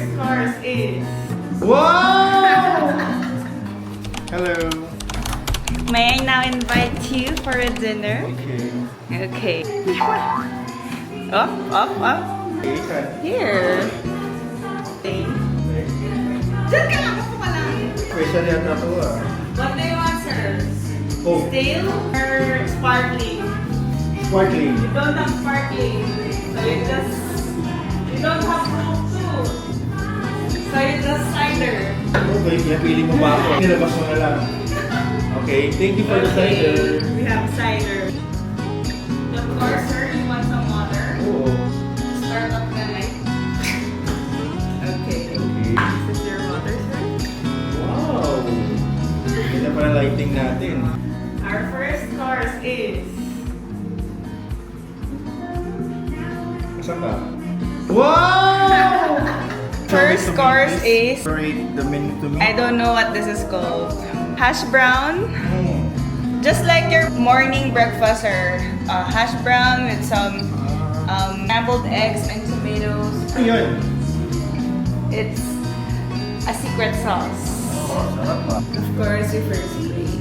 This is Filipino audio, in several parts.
first course is... Wow! Hello. May I now invite you for a dinner? Okay. Okay. Up. Okay, saan? Here. Okay. Diyan ka lang, ako ka lang. Special yata to ah. What do you want, sir? Oh, Stale or sparkling? sparkling. You don't have sparkling. So you don't have Coke too. So you just cider. Okay, pinapili mo ba ako? Nilabas mo na lang. Okay, thank you for the cider. We have cider. Of course, sir, you want some water? Oo. Start up the night. Okay. Okay. This is your water, sir. Wow! Ganda pala lighting natin. Our first course is... Saan ka? Wow! First course is... Rate the menu to me. I don't know what this is called. Hash brown. Mm. Just like your morning breakfast, sir. Hash brown with some scrambled eggs and tomatoes. Ano yun? It's a secret sauce. Oh, sarap pa. Of course, your first plate.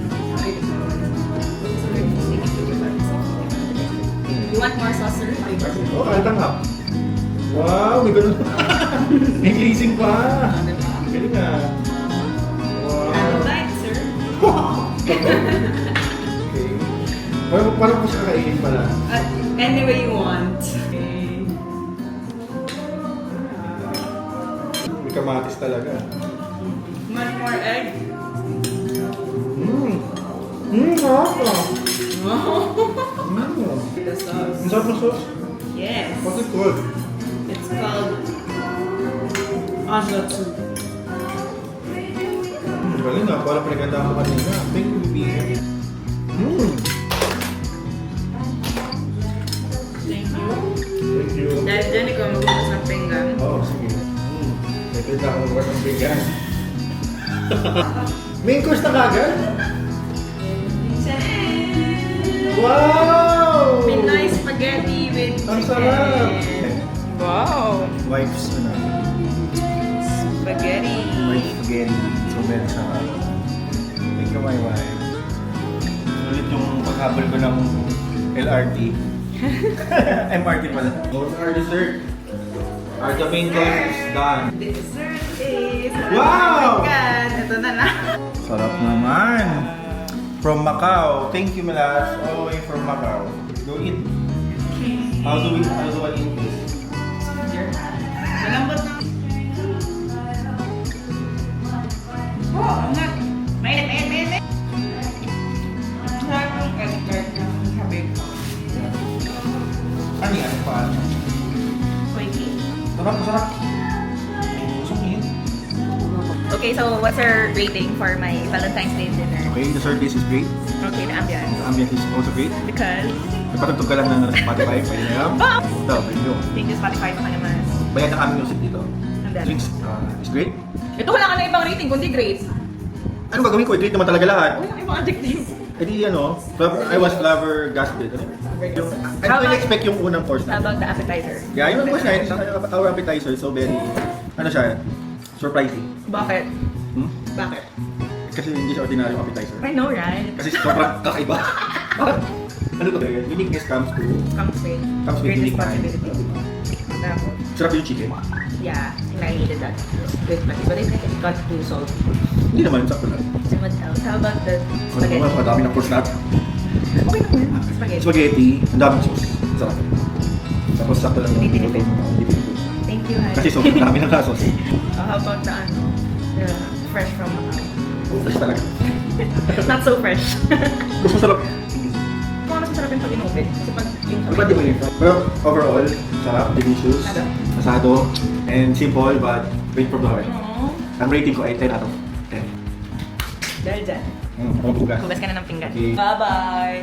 You want more sauce, sir? Oh, kaltanghap. Wow, may ganun. May glazing pa. Galing nga. Wow. Apple light, sir. Okay. Paano po siya kakainin pala? Any way you want. Okay. May kamatis talaga. One more egg. Sarap pa. Wow. The Ang sauce. sarap ng sauce. Yes. What's it called? It's called Azatsu. Galing nga. Parang pinagandaan mo kanina. Thank you, baby. Thank you. Thank you. Dahil dyan, ikaw magbukas ng pinggan. Oo, sige. Ito na akong bukas ng bigan. Main course na kagad? Wow! Pinoy spaghetti with Ang chicken. sarap! Wow! Wife's ano? Spaghetti. Wife's spaghetti. So, very sarap. Thank you, my wife. Ulit yung paghabol ko ng LRT. MRT pala. Those are dessert. The main course is done. Dessert is... Wow! Pinggan. Ito na lang. Sarap naman. From Macau. Thank you, Melas. All the way from Macau. Go eat. How do I eat this? Malambot na. Oh, ang nga. Mainit. Sarap yung egg ng sabig ko. Ano yan? Paano? Quickie. Sarap. Sungin. Okay, so what's your rating for my Valentine's Day dinner? Okay, the service is great. Okay, the ambiance. The ambience is also great. Because... Nagpatugtog ka lang ng Spotify. Pwede na yan. Ito, video. Thank you, Spotify, sa naman. Bayad ang aming music dito. And then, Drinks is great. ito wala ka na ibang rating, kundi great. Ano gagawin ko? Great naman talaga lahat. Wala ka ibang adjective. Eh di I was flabbergasted. Yung, I didn't expect yung unang course How na. about the appetizer? Yeah, yung course na yun, our appetizer, so very, surprising. Bakit? Hmm? Bakit? Kasi hindi siya ordinary appetizer. I know, right? Kasi sobrang kakaiba. Ano to? Uniqueness comes with Great unique responsibility. Tapos, Sarap yung chicken. yeah, and I needed that. Good spicy, but I think it got too salty. Hindi naman, sakto lang. And what else? How about the Ano spaghetti? naman, madami ng course natin. Okay naman. Spaghetti. Spaghetti, ang daming sauce. Sarap. Tapos sakto lang yung Tinipid. tinipid. Thank you, Hari. Kasi sobrang dami ng sauce. How about the the fresh from Macau? Fresh talaga. Not so fresh. Gusto sarap. Kung ano masarap yung pag-inupit. Kasi pag yung Pwede mo yun. Pero overall, sarap, delicious, Ano? asado, and simple but great from the heart. Aww. Ang rating ko ay 10 out of 10. Dahil dyan. Ang bugas. Hugas ka na ng pinggan. Okay. Bye-bye!